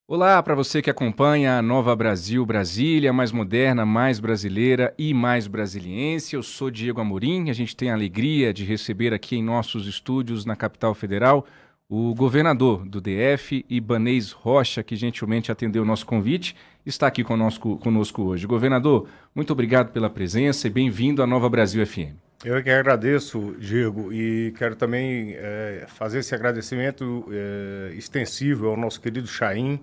Olá para você que acompanha a Nova Brasil Brasília, mais moderna, mais brasileira e mais brasiliense. Eu sou Diego Amorim, a gente tem a alegria de receber aqui em nossos estúdios na capital federal o governador do DF, Ibanez Rocha, que gentilmente atendeu o nosso convite, está aqui conosco hoje. Governador, muito obrigado pela presença e bem-vindo à Nova Brasil FM. Eu que agradeço, Diego, e quero também fazer esse agradecimento extensivo ao nosso querido Chaim,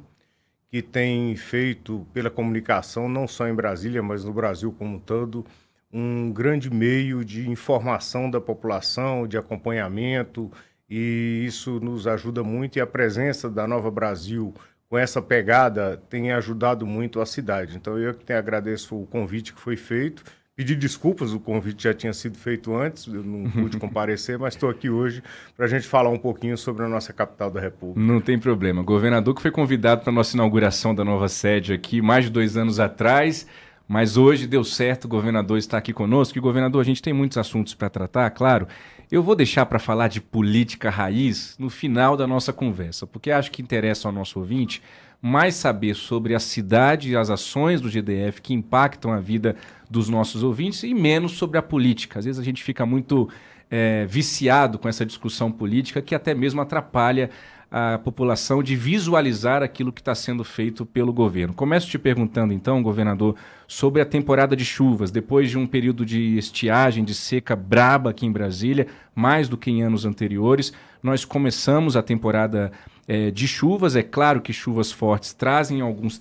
que tem feito pela comunicação, não só em Brasília, mas no Brasil como um todo, um grande meio de informação da população, de acompanhamento, e isso nos ajuda muito, e a presença da Nova Brasil com essa pegada tem ajudado muito a cidade. Então eu que agradeço o convite que foi feito. Pedir desculpas, o convite já tinha sido feito antes, eu não pude comparecer, mas estou aqui hoje para a gente falar um pouquinho sobre a nossa capital da República. Não tem problema. Governador que foi convidado para a nossa inauguração da nova sede aqui mais de 2 anos atrás, mas hoje deu certo, o governador está aqui conosco. E, governador, a gente tem muitos assuntos para tratar, claro. Eu vou deixar para falar de política raiz no final da nossa conversa, porque acho que interessa ao nosso ouvinte mais saber sobre a cidade e as ações do GDF que impactam a vida dos nossos ouvintes e menos sobre a política. Às vezes a gente fica muito viciado com essa discussão política que até mesmo atrapalha a população de visualizar aquilo que está sendo feito pelo governo. Começo te perguntando então, governador, sobre a temporada de chuvas. Depois de um período de estiagem, de seca braba aqui em Brasília, mais do que em anos anteriores, nós começamos a temporada de chuvas. É claro que chuvas fortes trazem alguns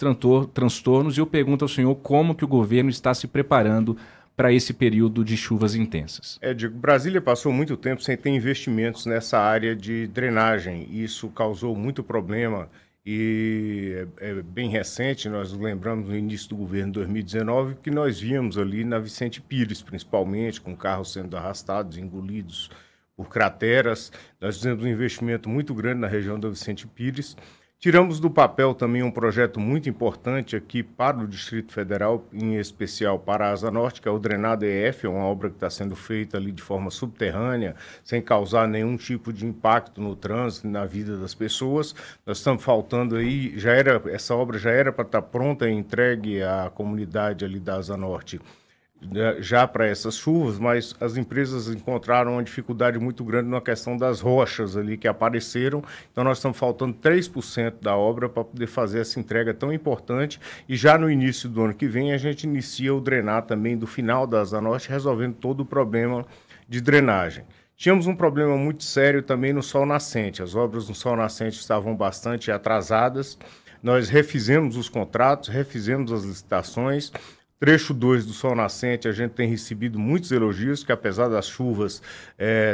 transtornos e eu pergunto ao senhor como que o governo está se preparando para esse período de chuvas intensas. Diego, Brasília passou muito tempo sem ter investimentos nessa área de drenagem. Isso causou muito problema e é bem recente. Nós lembramos no início do governo de 2019 que nós víamos ali na Vicente Pires, principalmente, com carros sendo arrastados, engolidos por crateras. Nós fizemos um investimento muito grande na região da Vicente Pires. Tiramos do papel também um projeto muito importante aqui para o Distrito Federal, em especial para a Asa Norte, que é o Drenado EF, é uma obra que está sendo feita ali de forma subterrânea, sem causar nenhum tipo de impacto no trânsito, na vida das pessoas. Nós estamos faltando aí, essa obra já era para estar pronta e entregue à comunidade ali da Asa Norte, já para essas chuvas, mas as empresas encontraram uma dificuldade muito grande na questão das rochas ali que apareceram, então nós estamos faltando 3% da obra para poder fazer essa entrega tão importante, e já no início do ano que vem a gente inicia o drenar também do final da Asa Norte, resolvendo todo o problema de drenagem. Tínhamos um problema muito sério também no Sol Nascente, as obras no Sol Nascente estavam bastante atrasadas, nós refizemos os contratos, refizemos as licitações. Trecho 2 do Sol Nascente, a gente tem recebido muitos elogios, que apesar das chuvas,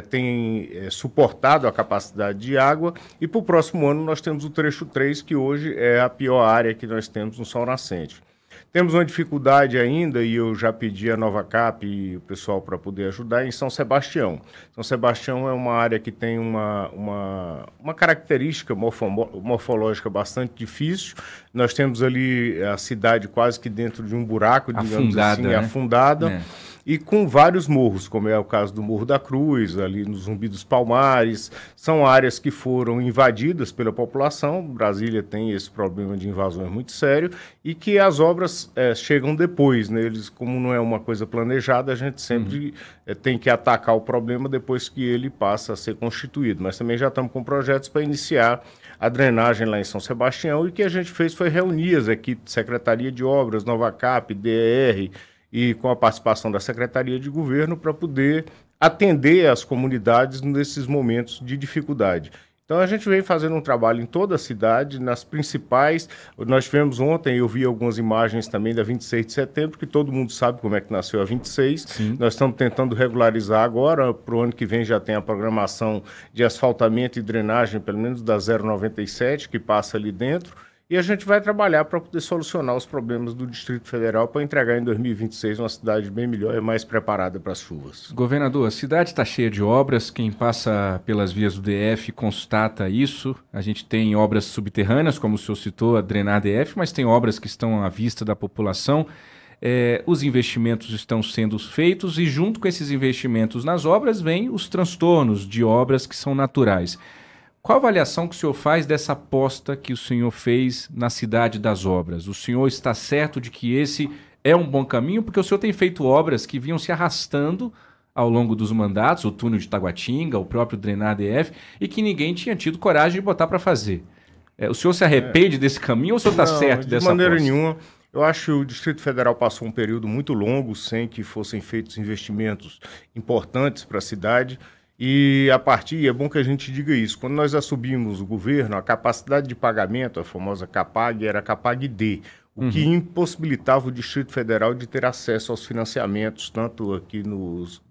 tem suportado a capacidade de água. E para o próximo ano nós temos o trecho 3, que hoje é a pior área que nós temos no Sol Nascente. Temos uma dificuldade ainda, e eu já pedi a Nova Cap e o pessoal para poder ajudar, em São Sebastião. São Sebastião é uma área que tem uma característica morfológica bastante difícil. Nós temos ali a cidade quase que dentro de um buraco, digamos assim, né? Afundada. E com vários morros, como é o caso do Morro da Cruz, ali no Zumbi dos Palmares. São áreas que foram invadidas pela população. Brasília tem esse problema de invasões muito sério e que as obras chegam depois, né? Eles, como não é uma coisa planejada, a gente sempre tem que atacar o problema depois que ele passa a ser constituído. Mas também já estamos com projetos para iniciar a drenagem lá em São Sebastião, e o que a gente fez foi reunir as equipes de Secretaria de Obras, Nova Cap, DER, e com a participação da Secretaria de Governo para poder atender as comunidades nesses momentos de dificuldade. Então a gente vem fazendo um trabalho em toda a cidade, nas principais. Nós tivemos ontem, eu vi algumas imagens também da 26 de setembro, que todo mundo sabe como é que nasceu a 26. Sim. Nós estamos tentando regularizar agora, para o ano que vem já tem a programação de asfaltamento e drenagem, pelo menos da 097, que passa ali dentro. E a gente vai trabalhar para poder solucionar os problemas do Distrito Federal para entregar em 2026 uma cidade bem melhor e mais preparada para as chuvas. Governador, a cidade está cheia de obras, quem passa pelas vias do DF constata isso. A gente tem obras subterrâneas, como o senhor citou, a Drenar DF, mas tem obras que estão à vista da população. Os investimentos estão sendo feitos e junto com esses investimentos nas obras vêm os transtornos de obras que são naturais. Qual a avaliação que o senhor faz dessa aposta que o senhor fez na Cidade das Obras? O senhor está certo de que esse é um bom caminho? Porque o senhor tem feito obras que vinham se arrastando ao longo dos mandatos, o túnel de Taguatinga, o próprio Drenar DF, e que ninguém tinha tido coragem de botar para fazer. O senhor se arrepende desse caminho ou o senhor está certo dessa aposta? De maneira nenhuma. Eu acho que o Distrito Federal passou um período muito longo sem que fossem feitos investimentos importantes para a cidade. E a partir, é bom que a gente diga isso, quando nós assumimos o governo, a capacidade de pagamento, a famosa CAPAG, era a CAPAG-D, o que impossibilitava o Distrito Federal de ter acesso aos financiamentos, tanto aqui nos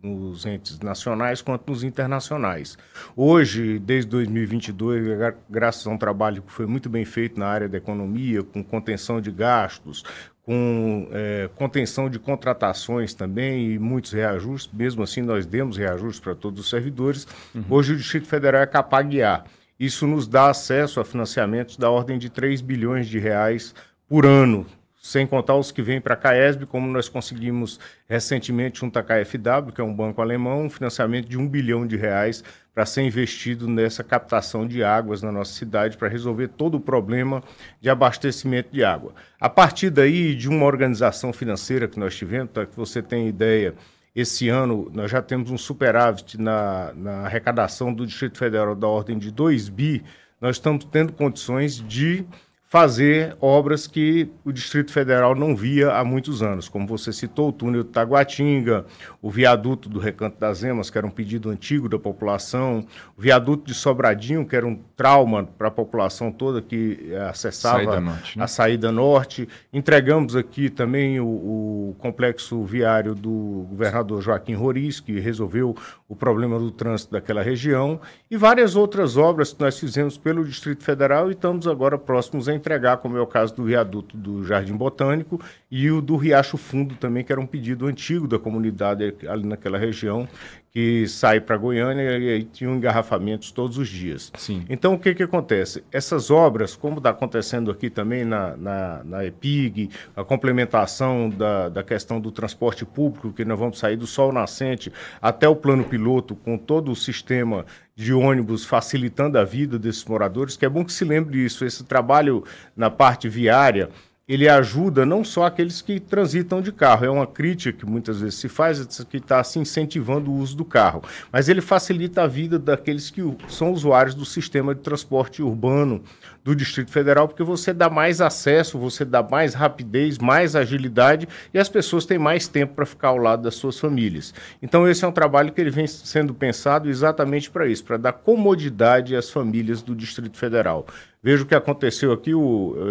entes nacionais quanto nos internacionais. Hoje, desde 2022, graças a um trabalho que foi muito bem feito na área da economia, com contenção de gastos, com contenção de contratações também e muitos reajustes, mesmo assim nós demos reajustes para todos os servidores. Hoje o Distrito Federal é CAPAG-A. Isso nos dá acesso a financiamentos da ordem de 3 bilhões de reais por ano, sem contar os que vêm para a CAESB, como nós conseguimos recentemente junto à KfW, que é um banco alemão, um financiamento de 1 bilhão de reais para ser investido nessa captação de águas na nossa cidade, para resolver todo o problema de abastecimento de água. A partir daí, de uma organização financeira que nós tivemos, para que você tenha ideia, esse ano nós já temos um superávit na arrecadação do Distrito Federal da ordem de 2 bi, nós estamos tendo condições de fazer obras que o Distrito Federal não via há muitos anos, como você citou, o túnel de Taguatinga, o viaduto do Recanto das Emas, que era um pedido antigo da população, o viaduto de Sobradinho, que era um trauma para a população toda que acessava a saída norte. Entregamos aqui também o complexo viário do governador Joaquim Roriz, que resolveu o problema do trânsito daquela região, e várias outras obras que nós fizemos pelo Distrito Federal e estamos agora próximos a entregar, como é o caso do viaduto do Jardim Botânico e o do Riacho Fundo também, que era um pedido antigo da comunidade ali naquela região, que sai para Goiânia e aí tinham engarrafamentos todos os dias. Sim. Então, o que acontece? Essas obras, como está acontecendo aqui também na EPIG, a complementação da questão do transporte público, que nós vamos sair do sol nascente até o plano piloto, com todo o sistema de ônibus facilitando a vida desses moradores, que é bom que se lembre disso, esse trabalho na parte viária, ele ajuda não só aqueles que transitam de carro, é uma crítica que muitas vezes se faz, que está se incentivando o uso do carro, mas ele facilita a vida daqueles que são usuários do sistema de transporte urbano do Distrito Federal, porque você dá mais acesso, você dá mais rapidez, mais agilidade e as pessoas têm mais tempo para ficar ao lado das suas famílias. Então esse é um trabalho que ele vem sendo pensado exatamente para isso, para dar comodidade às famílias do Distrito Federal. Veja o que aconteceu aqui,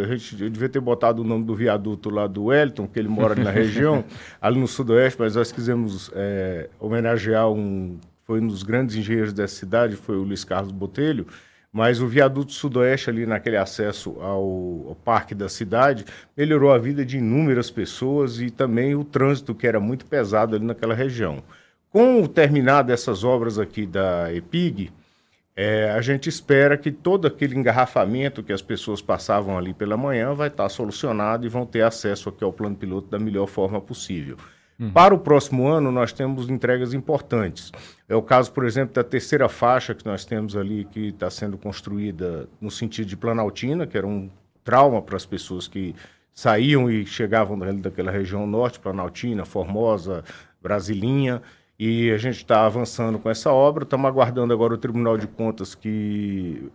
a gente devia ter botado o nome do viaduto lá do Wellington, que ele mora na região, ali no sudoeste, mas nós quisemos homenagear foi um dos grandes engenheiros dessa cidade, foi o Luiz Carlos Botelho, mas o viaduto sudoeste ali naquele acesso ao parque da cidade melhorou a vida de inúmeras pessoas e também o trânsito, que era muito pesado ali naquela região. Com o terminar dessas obras aqui da EPIG, a gente espera que todo aquele engarrafamento que as pessoas passavam ali pela manhã vai estar solucionado e vão ter acesso aqui ao plano piloto da melhor forma possível. Para o próximo ano, nós temos entregas importantes. É o caso, por exemplo, da terceira faixa que nós temos ali, que está sendo construída no sentido de Planaltina, que era um trauma para as pessoas que saíam e chegavam daquela região norte, Planaltina, Formosa, Brasilinha. E a gente está avançando com essa obra, estamos aguardando agora o Tribunal de Contas que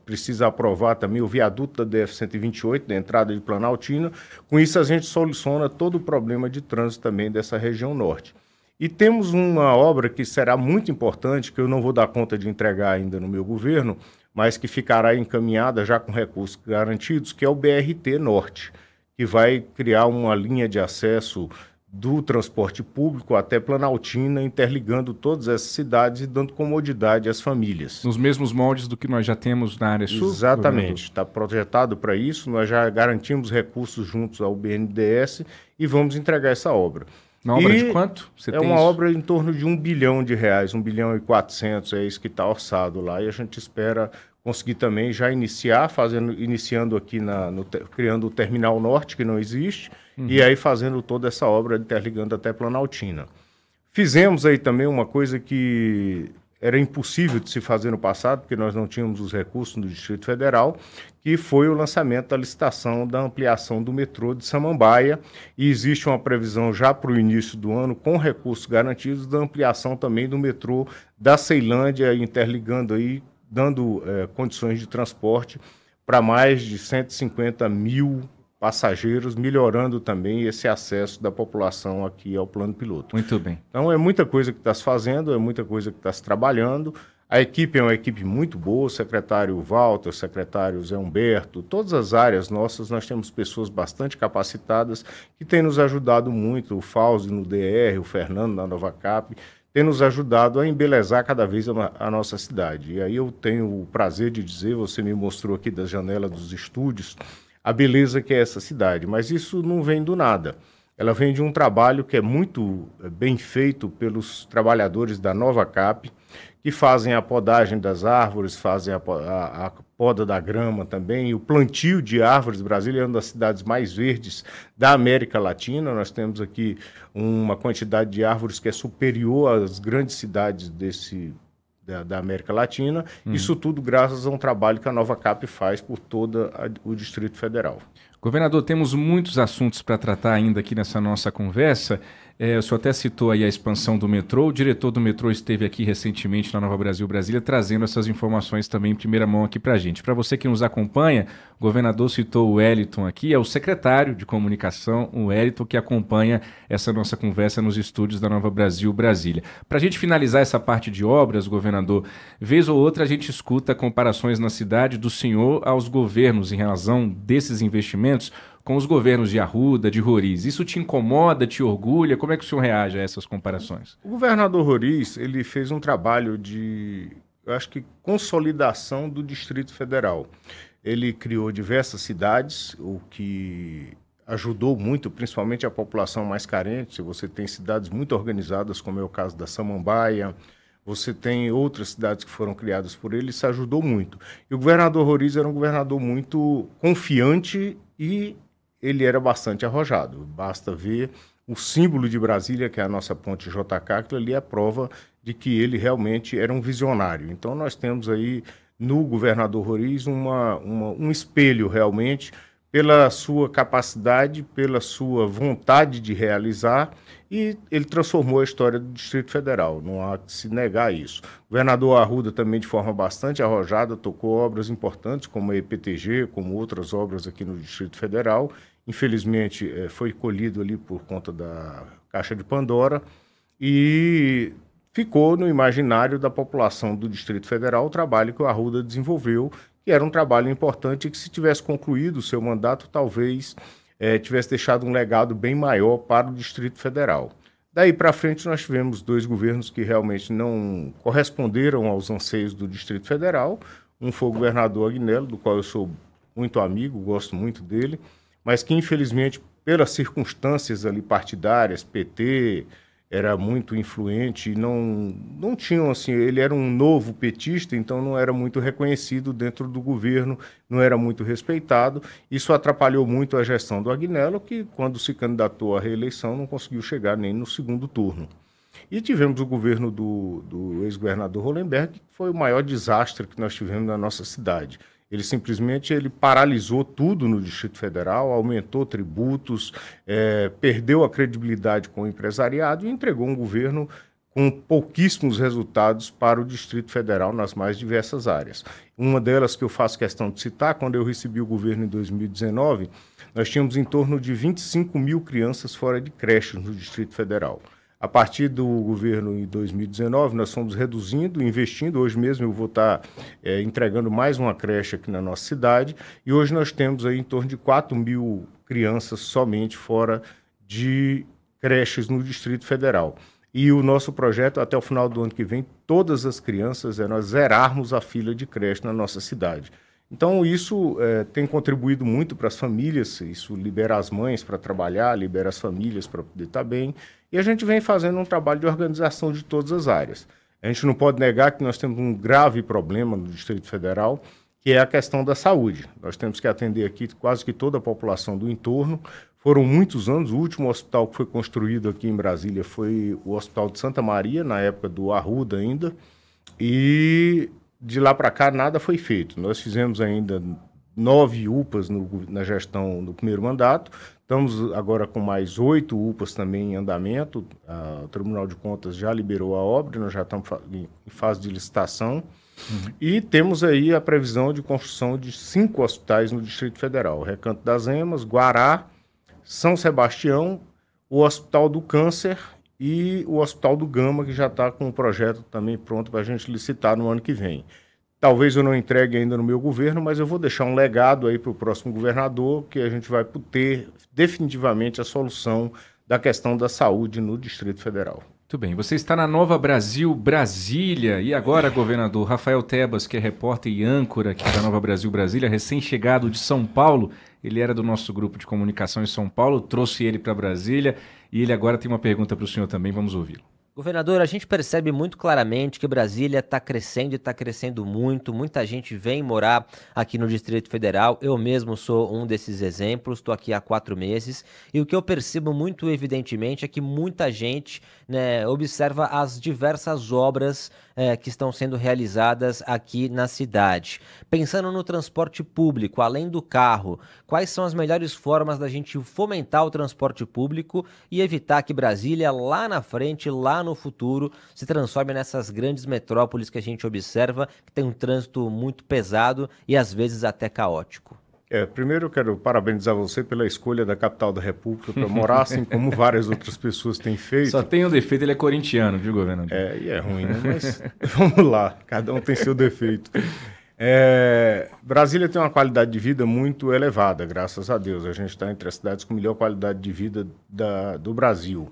precisa aprovar também o viaduto da DF-128, da entrada de Planaltina. Com isso a gente soluciona todo o problema de trânsito também dessa região norte. E temos uma obra que será muito importante, que eu não vou dar conta de entregar ainda no meu governo, mas que ficará encaminhada já com recursos garantidos, que é o BRT Norte, que vai criar uma linha de acesso do transporte público até Planaltina, interligando todas essas cidades e dando comodidade às famílias. Nos mesmos moldes do que nós já temos na área sul? Exatamente, está projetado para isso, nós já garantimos recursos juntos ao BNDES e vamos entregar essa obra. Uma obra de quanto? Uma obra em torno de 1 bilhão de reais, 1 bilhão e 400, é isso que está orçado lá, e a gente espera conseguir também já iniciando aqui, criando o Terminal Norte, que não existe, e aí fazendo toda essa obra interligando até Planaltina. Fizemos aí também uma coisa que era impossível de se fazer no passado, porque nós não tínhamos os recursos no Distrito Federal, que foi o lançamento da licitação da ampliação do metrô de Samambaia, e existe uma previsão já para o início do ano, com recursos garantidos, da ampliação também do metrô da Ceilândia, interligando aí, dando condições de transporte para mais de 150 mil passageiros, melhorando também esse acesso da população aqui ao plano piloto. Muito bem. Então é muita coisa que está se fazendo, é muita coisa que está se trabalhando. A equipe é uma equipe muito boa, o secretário Walter, o secretário Zé Humberto, todas as áreas nossas, nós temos pessoas bastante capacitadas que têm nos ajudado muito, o Fauzi no DR, o Fernando na Nova Cap, tem nos ajudado a embelezar cada vez a nossa cidade. E aí eu tenho o prazer de dizer, você me mostrou aqui da janela dos estúdios, a beleza que é essa cidade, mas isso não vem do nada. Ela vem de um trabalho que é muito bem feito pelos trabalhadores da Nova Cap, que fazem a podagem das árvores, fazem a poda da grama também, e o plantio de árvores. Brasília é uma das cidades mais verdes da América Latina. Nós temos aqui uma quantidade de árvores que é superior às grandes cidades da América Latina, isso tudo graças a um trabalho que a Nova Cap faz por todo o Distrito Federal. Governador, temos muitos assuntos para tratar ainda aqui nessa nossa conversa. O senhor até citou aí a expansão do metrô. O diretor do metrô esteve aqui recentemente na Nova Brasil Brasília, trazendo essas informações também em primeira mão aqui para a gente. Para você que nos acompanha, o governador citou o Wellington aqui, é o secretário de comunicação, o Wellington, que acompanha essa nossa conversa nos estúdios da Nova Brasil Brasília. Para a gente finalizar essa parte de obras, governador, vez ou outra a gente escuta comparações na cidade do senhor aos governos em razão desses investimentos com os governos de Arruda, de Roriz. Isso te incomoda, te orgulha? Como é que o senhor reage a essas comparações? O governador Roriz, ele fez um trabalho de, eu acho que, consolidação do Distrito Federal. Ele criou diversas cidades, o que ajudou muito, principalmente a população mais carente. Você tem cidades muito organizadas, como é o caso da Samambaia, você tem outras cidades que foram criadas por ele, isso ajudou muito. E o governador Roriz era um governador muito confiante e ele era bastante arrojado. Basta ver o símbolo de Brasília, que é a nossa ponte JK, aquilo ali é a prova de que ele realmente era um visionário. Então nós temos aí no governador Roriz um espelho realmente pela sua capacidade, pela sua vontade de realizar, e ele transformou a história do Distrito Federal, não há que se negar isso. O governador Arruda também, de forma bastante arrojada, tocou obras importantes, como a EPTG, como outras obras aqui no Distrito Federal. Infelizmente, foi colhido ali por conta da Caixa de Pandora, e ficou no imaginário da população do Distrito Federal o trabalho que o Arruda desenvolveu, que era um trabalho importante e que, se tivesse concluído o seu mandato, talvez tivesse deixado um legado bem maior para o Distrito Federal. Daí para frente, nós tivemos dois governos que realmente não corresponderam aos anseios do Distrito Federal. Um foi o governador Agnello, do qual eu sou muito amigo, gosto muito dele, mas que, infelizmente, pelas circunstâncias ali partidárias, PT era muito influente e não tinham, assim, ele era um novo petista, então não era muito reconhecido dentro do governo, não era muito respeitado. Isso atrapalhou muito a gestão do Agnello, que, quando se candidatou à reeleição, não conseguiu chegar nem no segundo turno. E tivemos o governo do ex-governador Hollenberg, que foi o maior desastre que nós tivemos na nossa cidade. Ele simplesmente paralisou tudo no Distrito Federal, aumentou tributos, perdeu a credibilidade com o empresariado e entregou um governo com pouquíssimos resultados para o Distrito Federal nas mais diversas áreas. Uma delas que eu faço questão de citar, quando eu recebi o governo em 2019, nós tínhamos em torno de 25 mil crianças fora de creches no Distrito Federal. A partir do governo em 2019, nós fomos reduzindo, investindo. Hoje mesmo eu vou estar entregando mais uma creche aqui na nossa cidade, e hoje nós temos aí em torno de 4 mil crianças somente fora de creches no Distrito Federal. E o nosso projeto, até o final do ano que vem, todas as crianças, nós zerarmos a fila de creche na nossa cidade. Então, isso tem contribuído muito para as famílias, isso libera as mães para trabalhar, libera as famílias para poder estar bem, e a gente vem fazendo um trabalho de organização de todas as áreas. A gente não pode negar que nós temos um grave problema no Distrito Federal, que é a questão da saúde. Nós temos que atender aqui quase que toda a população do entorno. Foram muitos anos, o último hospital que foi construído aqui em Brasília foi o Hospital de Santa Maria, na época do Arruda ainda. E de lá para cá nada foi feito. Nós fizemos ainda 9 UPAs na gestão do primeiro mandato. Estamos agora com mais 8 UPAs também em andamento. O Tribunal de Contas já liberou a obra, nós já estamos em fase de licitação. E temos aí a previsão de construção de 5 hospitais no Distrito Federal. Recanto das Emas, Guará, São Sebastião, o Hospital do Câncer e o Hospital do Gama, que já está com o projeto também pronto para a gente licitar no ano que vem. Talvez eu não entregue ainda no meu governo, mas eu vou deixar um legado aí para o próximo governador, que a gente vai ter definitivamente a solução da questão da saúde no Distrito Federal. Muito bem, você está na Nova Brasil, Brasília, e agora, governador, Rafael Tebas, que é repórter e âncora aqui da Nova Brasil, Brasília, recém-chegado de São Paulo, ele era do nosso grupo de comunicação em São Paulo, trouxe ele para Brasília, e ele agora tem uma pergunta para o senhor também, vamos ouvi-lo. Governador, a gente percebe muito claramente que Brasília está crescendo e está crescendo muito. Muita gente vem morar aqui no Distrito Federal. Eu mesmo sou um desses exemplos, estou aqui há 4 meses. E o que eu percebo muito evidentemente é que muita gente, né, observa as diversas obras que estão sendo realizadas aqui na cidade. Pensando no transporte público, além do carro, quais são as melhores formas da gente fomentar o transporte público e evitar que Brasília, lá na frente, lá no futuro, se transforme nessas grandes metrópoles que a gente observa, que tem um trânsito muito pesado e às vezes até caótico? Primeiro eu quero parabenizar você pela escolha da capital da República para morar, assim como várias outras pessoas têm feito. Só tem um defeito, ele é corintiano, viu, governador? E é ruim, né? Mas vamos lá, cada um tem seu defeito. Brasília tem uma qualidade de vida muito elevada, graças a Deus. A gente está entre as cidades com melhor qualidade de vida do Brasil.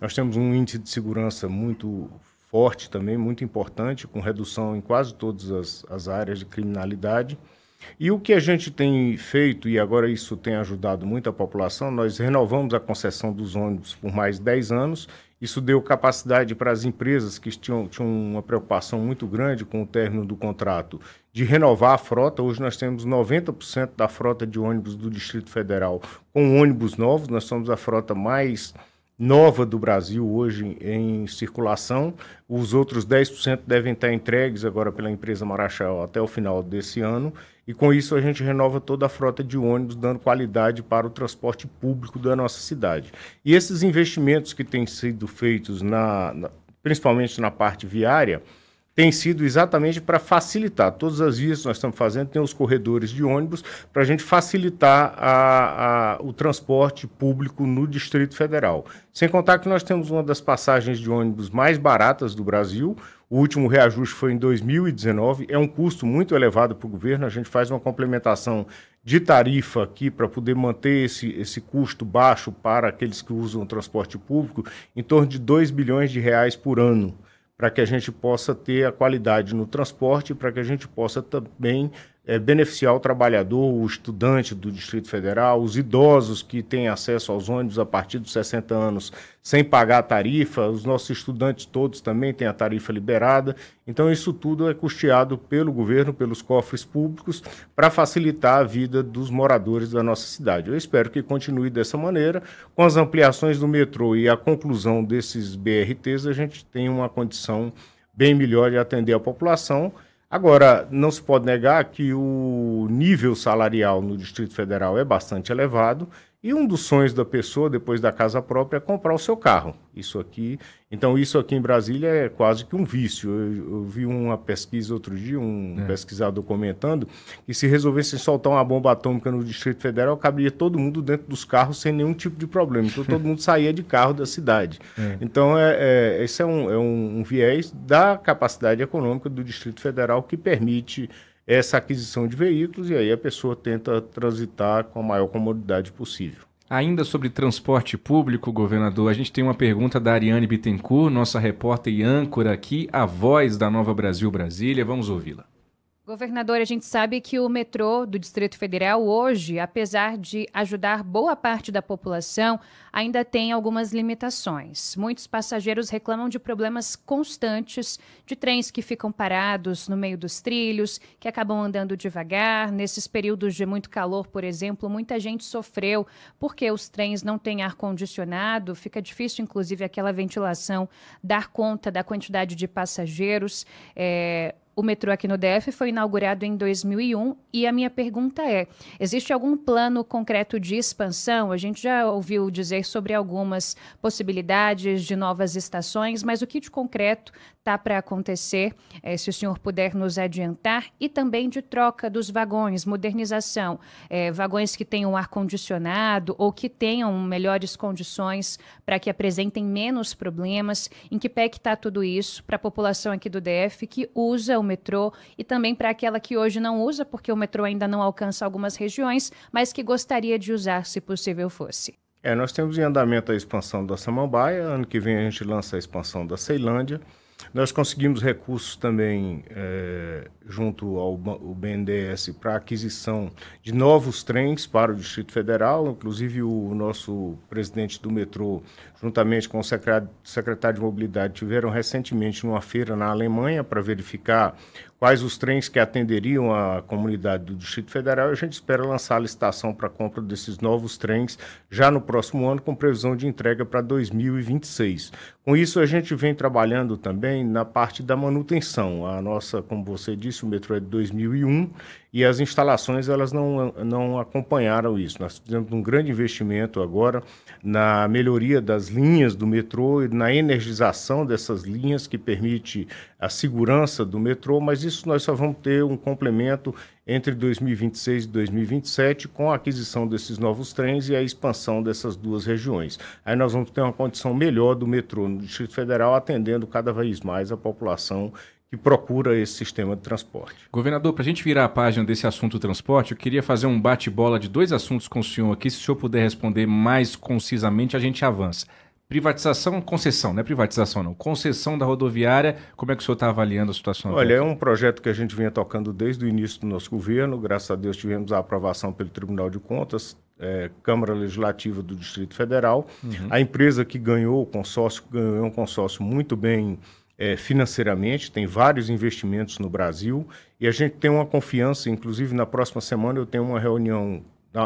Nós temos um índice de segurança muito forte também, muito importante, com redução em quase todas as áreas de criminalidade. E o que a gente tem feito, e agora isso tem ajudado muito a população, nós renovamos a concessão dos ônibus por mais 10 anos. Isso deu capacidade para as empresas que tinham uma preocupação muito grande com o término do contrato de renovar a frota. Hoje nós temos 90% da frota de ônibus do Distrito Federal com ônibus novos. Nós somos a frota mais nova do Brasil hoje em circulação. Os outros 10% devem estar entregues agora pela empresa Marachal até o final desse ano. E com isso a gente renova toda a frota de ônibus, dando qualidade para o transporte público da nossa cidade. E esses investimentos que têm sido feitos, principalmente na parte viária, tem sido exatamente para facilitar. Todas as vias que nós estamos fazendo, tem os corredores de ônibus, para a gente facilitar o transporte público no Distrito Federal. Sem contar que nós temos uma das passagens de ônibus mais baratas do Brasil. O último reajuste foi em 2019. É um custo muito elevado para o governo. A gente faz uma complementação de tarifa aqui para poder manter esse custo baixo para aqueles que usam o transporte público, em torno de R$ 2 bilhões por ano, para que a gente possa ter a qualidade no transporte, para que a gente possa também beneficiar o trabalhador, o estudante do Distrito Federal, os idosos que têm acesso aos ônibus a partir dos 60 anos sem pagar a tarifa, os nossos estudantes todos também têm a tarifa liberada. Então isso tudo é custeado pelo governo, pelos cofres públicos, para facilitar a vida dos moradores da nossa cidade. Eu espero que continue dessa maneira. Com as ampliações do metrô e a conclusão desses BRTs, a gente tem uma condição bem melhor de atender a população. Agora, não se pode negar que o nível salarial no Distrito Federal é bastante elevado e um dos sonhos da pessoa, depois da casa própria, é comprar o seu carro. Isso aqui em Brasília é quase que um vício. Eu vi uma pesquisa outro dia, pesquisador comentando, que se resolvesse soltar uma bomba atômica no Distrito Federal, caberia todo mundo dentro dos carros sem nenhum tipo de problema. Então todo mundo saía de carro da cidade. Então esse é um viés da capacidade econômica do Distrito Federal que permite essa aquisição de veículos, e aí a pessoa tenta transitar com a maior comodidade possível. Ainda sobre transporte público, governador, a gente tem uma pergunta da Ariane Bittencourt, nossa repórter e âncora aqui, a voz da Nova Brasil Brasília. Vamos ouvi-la. Governador, a gente sabe que o metrô do Distrito Federal hoje, apesar de ajudar boa parte da população, ainda tem algumas limitações. Muitos passageiros reclamam de problemas constantes, de trens que ficam parados no meio dos trilhos, que acabam andando devagar. Nesses períodos de muito calor, por exemplo, muita gente sofreu porque os trens não têm ar-condicionado, fica difícil, inclusive, aquela ventilação dar conta da quantidade de passageiros. O metrô aqui no DF foi inaugurado em 2001 e a minha pergunta é, existe algum plano concreto de expansão? A gente já ouviu dizer sobre algumas possibilidades de novas estações, mas o que de concreto está para acontecer, se o senhor puder nos adiantar, e também de troca dos vagões, modernização, vagões que tenham ar-condicionado ou que tenham melhores condições para que apresentem menos problemas. Em que pé que está tudo isso para a população aqui do DF que usa o metrô e também para aquela que hoje não usa, porque o metrô ainda não alcança algumas regiões, mas que gostaria de usar, se possível fosse? Nós temos em andamento a expansão da Samambaia, ano que vem a gente lança a expansão da Ceilândia. Nós conseguimos recursos também junto ao BNDES para aquisição de novos trens para o Distrito Federal, inclusive o nosso presidente do metrô, juntamente com o secretário de Mobilidade, tiveram recentemente uma feira na Alemanha para verificar quais os trens que atenderiam a comunidade do Distrito Federal, e a gente espera lançar a licitação para a compra desses novos trens já no próximo ano, com previsão de entrega para 2026. Com isso, a gente vem trabalhando também na parte da manutenção. A nossa, como você disse, o metrô é de 2001 e as instalações elas não acompanharam isso. Nós fizemos um grande investimento agora na melhoria das linhas do metrô e na energização dessas linhas, que permite a segurança do metrô, mas isso nós só vamos ter um complemento entre 2026 e 2027 com a aquisição desses novos trens e a expansão dessas duas regiões. Aí nós vamos ter uma condição melhor do metrô no Distrito Federal, atendendo cada vez mais a população que procura esse sistema de transporte. Governador, para a gente virar a página desse assunto transporte, eu queria fazer um bate-bola de dois assuntos com o senhor aqui. Se o senhor puder responder mais concisamente, a gente avança. Privatização, concessão, não é privatização não, concessão da rodoviária, como é que o senhor está avaliando a situação? Olha, é um projeto que a gente vinha tocando desde o início do nosso governo, graças a Deus tivemos a aprovação pelo Tribunal de Contas, Câmara Legislativa do Distrito Federal. A empresa que ganhou o consórcio, ganhou um consórcio muito bem financeiramente, tem vários investimentos no Brasil, e a gente tem uma confiança, inclusive na próxima semana eu tenho uma reunião,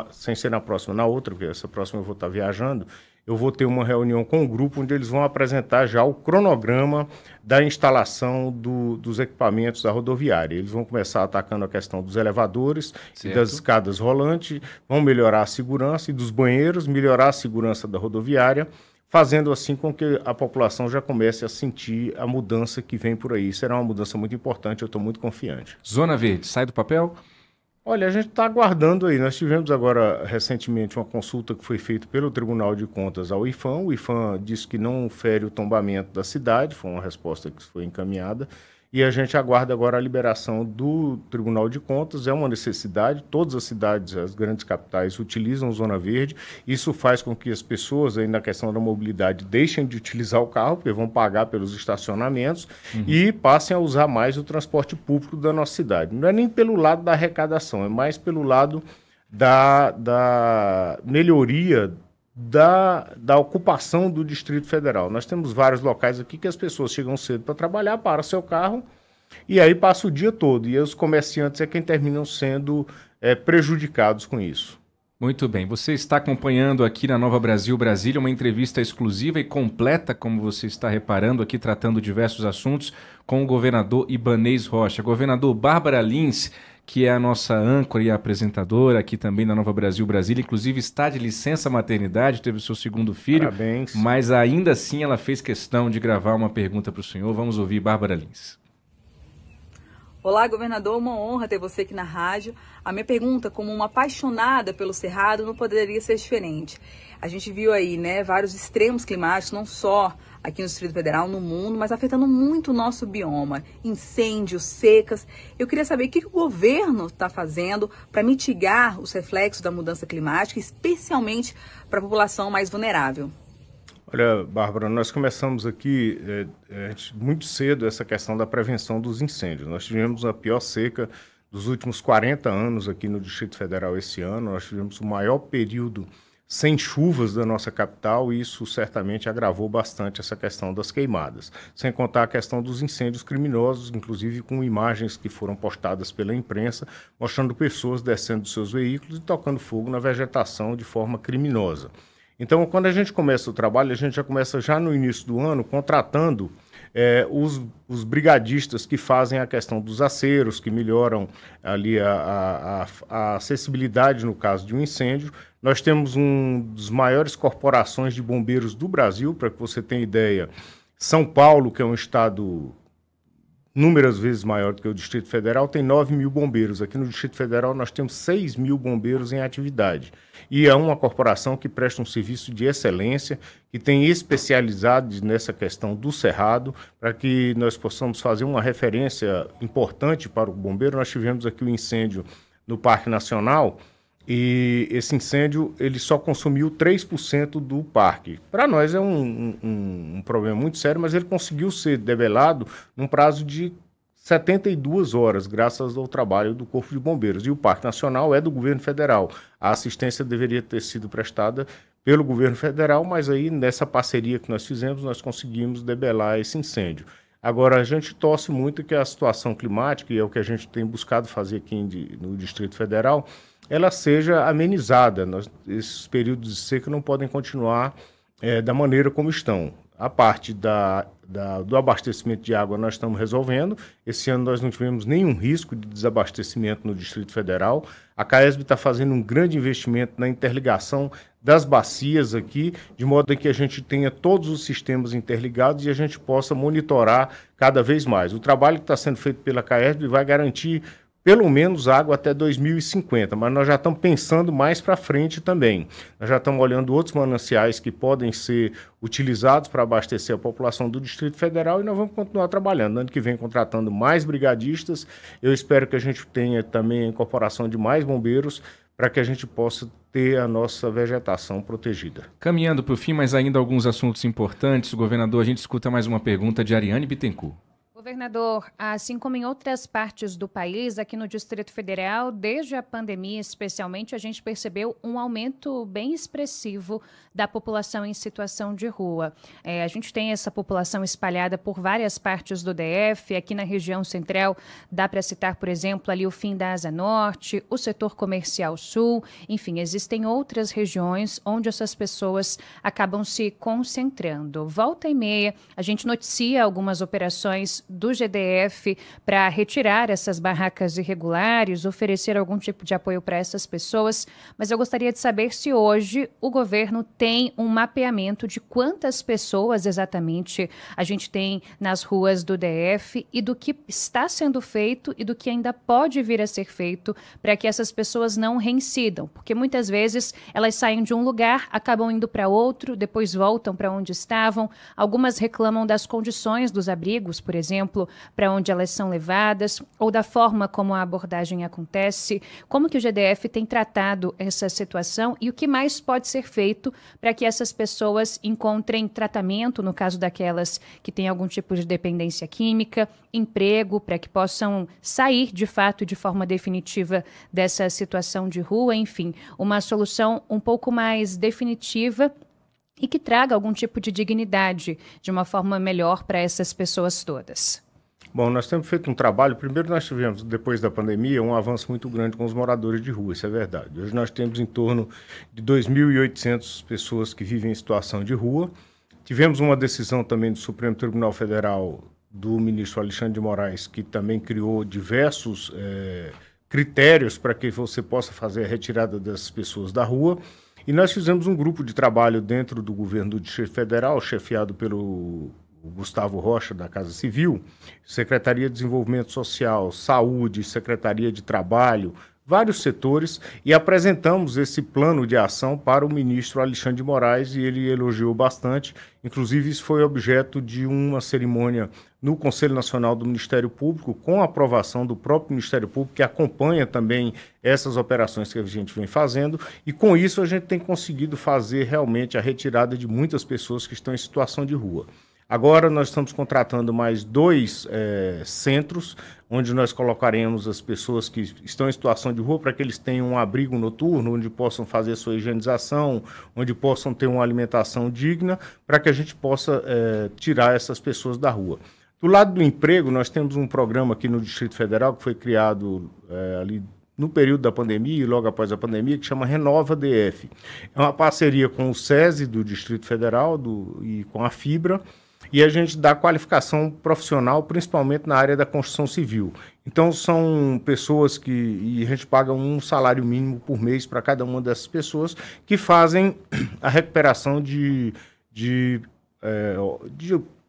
sem ser na próxima, na outra, porque essa próxima eu vou estar viajando, eu vou ter uma reunião com o grupo onde eles vão apresentar já o cronograma da instalação dos equipamentos da rodoviária. Eles vão começar atacando a questão dos elevadores e das escadas rolantes, vão melhorar a segurança e dos banheiros, melhorar a segurança da rodoviária, fazendo assim com que a população já comece a sentir a mudança que vem por aí. Será uma mudança muito importante, eu estou muito confiante. Zona Verde, sai do papel? Olha, a gente está aguardando aí. Nós tivemos agora, recentemente, uma consulta que foi feita pelo Tribunal de Contas ao IPHAN. O IPHAN disse que não fere o tombamento da cidade, foi uma resposta que foi encaminhada. E a gente aguarda agora a liberação do Tribunal de Contas. É uma necessidade, todas as cidades, as grandes capitais, utilizam Zona Verde. Isso faz com que as pessoas, aí na questão da mobilidade, deixem de utilizar o carro, porque vão pagar pelos estacionamentos, e passem a usar mais o transporte público da nossa cidade. Não é nem pelo lado da arrecadação, é mais pelo lado da melhoria da ocupação do Distrito Federal. Nós temos vários locais aqui que as pessoas chegam cedo para trabalhar, param seu carro e aí passa o dia todo. E os comerciantes é quem terminam sendo prejudicados com isso. Muito bem. Você está acompanhando aqui na Nova Brasil Brasília uma entrevista exclusiva e completa, como você está reparando aqui, tratando diversos assuntos com o governador Ibanez Rocha. Governador, Bárbara Lins, que é a nossa âncora e apresentadora aqui também na Nova Brasil Brasília, inclusive está de licença maternidade, teve o seu segundo filho. Parabéns. Mas ainda assim ela fez questão de gravar uma pergunta para o senhor. Vamos ouvir Bárbara Lins. Olá, governador, uma honra ter você aqui na rádio. A minha pergunta, como uma apaixonada pelo Cerrado, não poderia ser diferente. A gente viu aí, né, vários extremos climáticos, não só aqui no Distrito Federal, no mundo, mas afetando muito o nosso bioma. Incêndios, secas. Eu queria saber o que o governo está fazendo para mitigar os reflexos da mudança climática, especialmente para a população mais vulnerável. Olha, Bárbara, nós começamos aqui muito cedo essa questão da prevenção dos incêndios. Nós tivemos a pior seca dos últimos 40 anos aqui no Distrito Federal esse ano. Nós tivemos o maior período sem chuvas da nossa capital e isso certamente agravou bastante essa questão das queimadas. Sem contar a questão dos incêndios criminosos, inclusive com imagens que foram postadas pela imprensa, mostrando pessoas descendo dos seus veículos e tocando fogo na vegetação de forma criminosa. Então, quando a gente começa o trabalho, a gente já começa já no início do ano contratando os brigadistas que fazem a questão dos aceros, que melhoram ali a acessibilidade no caso de um incêndio. Nós temos um dos maiores corporações de bombeiros do Brasil, para que você tenha ideia. São Paulo, que é um estado inúmeras vezes maior do que o Distrito Federal, tem 9 mil bombeiros. Aqui no Distrito Federal nós temos 6 mil bombeiros em atividade. E é uma corporação que presta um serviço de excelência, que tem especialidade nessa questão do cerrado, para que nós possamos fazer uma referência importante para o bombeiro. Nós tivemos aqui o incêndio no Parque Nacional, e esse incêndio ele só consumiu 3% do parque. Para nós é um problema muito sério, mas ele conseguiu ser debelado num prazo de 72 horas, graças ao trabalho do Corpo de Bombeiros. E o Parque Nacional é do governo federal. A assistência deveria ter sido prestada pelo governo federal, mas aí nessa parceria que nós fizemos, nós conseguimos debelar esse incêndio. Agora, a gente torce muito que a situação climática, e é o que a gente tem buscado fazer aqui no Distrito Federal, ela seja amenizada. Esses períodos de seca não podem continuar da maneira como estão. A parte do abastecimento de água nós estamos resolvendo. Esse ano nós não tivemos nenhum risco de desabastecimento no Distrito Federal. A CAESB está fazendo um grande investimento na interligação das bacias aqui, de modo que a gente tenha todos os sistemas interligados e a gente possa monitorar cada vez mais. O trabalho que está sendo feito pela CAESB vai garantir pelo menos água até 2050, mas nós já estamos pensando mais para frente também. Nós já estamos olhando outros mananciais que podem ser utilizados para abastecer a população do Distrito Federal e nós vamos continuar trabalhando. Ano que vem contratando mais brigadistas, eu espero que a gente tenha também a incorporação de mais bombeiros para que a gente possa ter a nossa vegetação protegida. Caminhando para o fim, mas ainda alguns assuntos importantes, governador, a gente escuta mais uma pergunta de Ariane Bittencourt. Governador, assim como em outras partes do país, aqui no Distrito Federal, desde a pandemia especialmente, a gente percebeu um aumento bem expressivo da população em situação de rua. A gente tem essa população espalhada por várias partes do DF, aqui na região central dá para citar, por exemplo, ali o fim da Asa Norte, o setor comercial sul, enfim, existem outras regiões onde essas pessoas acabam se concentrando. Volta e meia, a gente noticia algumas operações do GDF para retirar essas barracas irregulares, oferecer algum tipo de apoio para essas pessoas, mas eu gostaria de saber se hoje o governo tem um mapeamento de quantas pessoas exatamente a gente tem nas ruas do DF e do que está sendo feito e do que ainda pode vir a ser feito para que essas pessoas não reincidam, porque muitas vezes elas saem de um lugar, acabam indo para outro, depois voltam para onde estavam, algumas reclamam das condições dos abrigos, por exemplo, para onde elas são levadas, ou da forma como a abordagem acontece, como que o GDF tem tratado essa situação e o que mais pode ser feito para que essas pessoas encontrem tratamento, no caso daquelas que têm algum tipo de dependência química, emprego, para que possam sair de fato de forma definitiva dessa situação de rua, enfim, uma solução um pouco mais definitiva e que traga algum tipo de dignidade de uma forma melhor para essas pessoas todas. Bom, nós temos feito um trabalho. Primeiro nós tivemos, depois da pandemia, um avanço muito grande com os moradores de rua, isso é verdade. Hoje nós temos em torno de 2.800 pessoas que vivem em situação de rua. Tivemos uma decisão também do Supremo Tribunal Federal do ministro Alexandre de Moraes, que também criou diversos critérios para que você possa fazer a retirada dessas pessoas da rua. E nós fizemos um grupo de trabalho dentro do governo do Distrito Federal, chefiado pelo Gustavo Rocha, da Casa Civil, Secretaria de Desenvolvimento Social, Saúde, Secretaria de Trabalho, vários setores e apresentamos esse plano de ação para o ministro Alexandre de Moraes e ele elogiou bastante. Inclusive, isso foi objeto de uma cerimônia no Conselho Nacional do Ministério Público, com a aprovação do próprio Ministério Público, que acompanha também essas operações que a gente vem fazendo, e com isso a gente tem conseguido fazer realmente a retirada de muitas pessoas que estão em situação de rua. Agora nós estamos contratando mais 2 centros, onde nós colocaremos as pessoas que estão em situação de rua para que eles tenham um abrigo noturno, onde possam fazer sua higienização, onde possam ter uma alimentação digna, para que a gente possa tirar essas pessoas da rua. Do lado do emprego, nós temos um programa aqui no Distrito Federal que foi criado ali no período da pandemia e logo após a pandemia, que chama Renova DF. É uma parceria com o SESI do Distrito Federal e com a Fibra, e a gente dá qualificação profissional, principalmente na área da construção civil. Então, são pessoas e a gente paga um salário mínimo por mês para cada uma dessas pessoas que fazem a recuperação de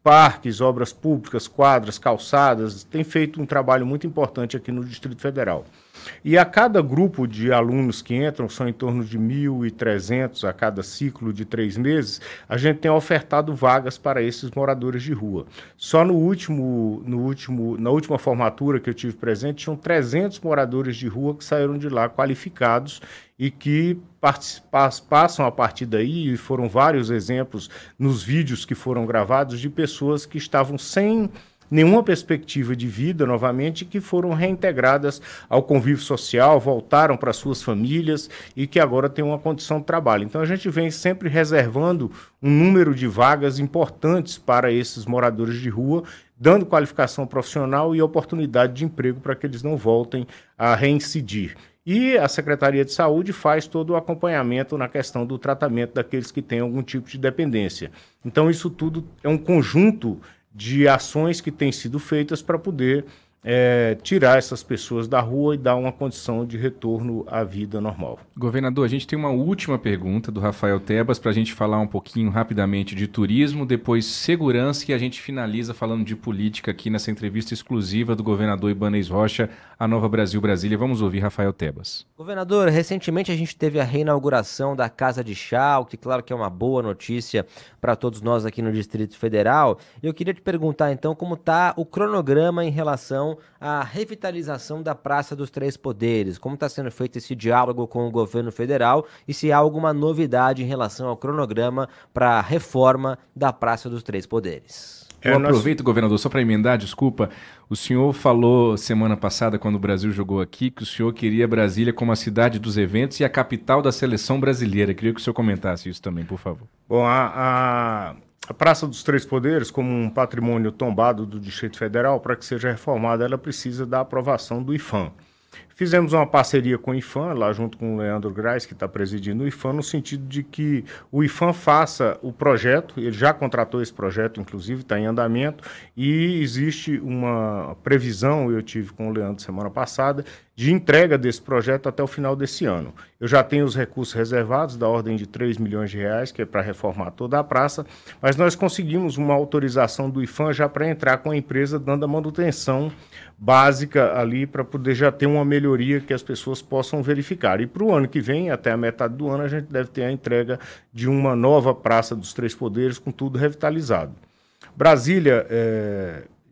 parques, obras públicas, quadras, calçadas, tem feito um trabalho muito importante aqui no Distrito Federal. E a cada grupo de alunos que entram, são em torno de 1.300 a cada ciclo de 3 meses, a gente tem ofertado vagas para esses moradores de rua. Só na última formatura que eu tive presente, tinham 300 moradores de rua que saíram de lá qualificados e que passam a partir daí, e foram vários exemplos nos vídeos que foram gravados de pessoas que estavam sem nenhuma perspectiva de vida novamente, que foram reintegradas ao convívio social, voltaram para suas famílias e que agora têm uma condição de trabalho. Então a gente vem sempre reservando um número de vagas importantes para esses moradores de rua, dando qualificação profissional e oportunidade de emprego para que eles não voltem a reincidir. E a Secretaria de Saúde faz todo o acompanhamento na questão do tratamento daqueles que têm algum tipo de dependência. Então isso tudo é um conjunto de ações que têm sido feitas para poder tirar essas pessoas da rua e dar uma condição de retorno à vida normal. Governador, a gente tem uma última pergunta do Rafael Tebas para a gente falar um pouquinho rapidamente de turismo, depois segurança e a gente finaliza falando de política aqui nessa entrevista exclusiva do governador Ibanez Rocha, a Nova Brasil Brasília. Vamos ouvir Rafael Tebas. Governador, recentemente a gente teve a reinauguração da Casa de Chá, o que claro que é uma boa notícia para todos nós aqui no Distrito Federal. Eu queria te perguntar então como está o cronograma em relação à revitalização da Praça dos Três Poderes, como está sendo feito esse diálogo com o governo federal e se há alguma novidade em relação ao cronograma para a reforma da Praça dos Três Poderes. Eu aproveito, governador, só para emendar, desculpa, o senhor falou semana passada, quando o Brasil jogou aqui, que o senhor queria Brasília como a cidade dos eventos e a capital da seleção brasileira. Queria que o senhor comentasse isso também, por favor. Bom, a Praça dos Três Poderes, como um patrimônio tombado do Distrito Federal, para que seja reformada, ela precisa da aprovação do IPHAN. Fizemos uma parceria com o IPHAN, lá junto com o Leandro Grais, que está presidindo o IPHAN, no sentido de que o IPHAN faça o projeto, ele já contratou esse projeto, inclusive, está em andamento, e existe uma previsão, eu tive com o Leandro semana passada, de entrega desse projeto até o final desse ano. Eu já tenho os recursos reservados, da ordem de 3 milhões de reais, que é para reformar toda a praça, mas nós conseguimos uma autorização do IPHAN já para entrar com a empresa, dando a manutenção básica ali, para poder já ter uma melhoria que as pessoas possam verificar. E para o ano que vem, até a metade do ano, a gente deve ter a entrega de uma nova Praça dos Três Poderes, com tudo revitalizado. Brasília,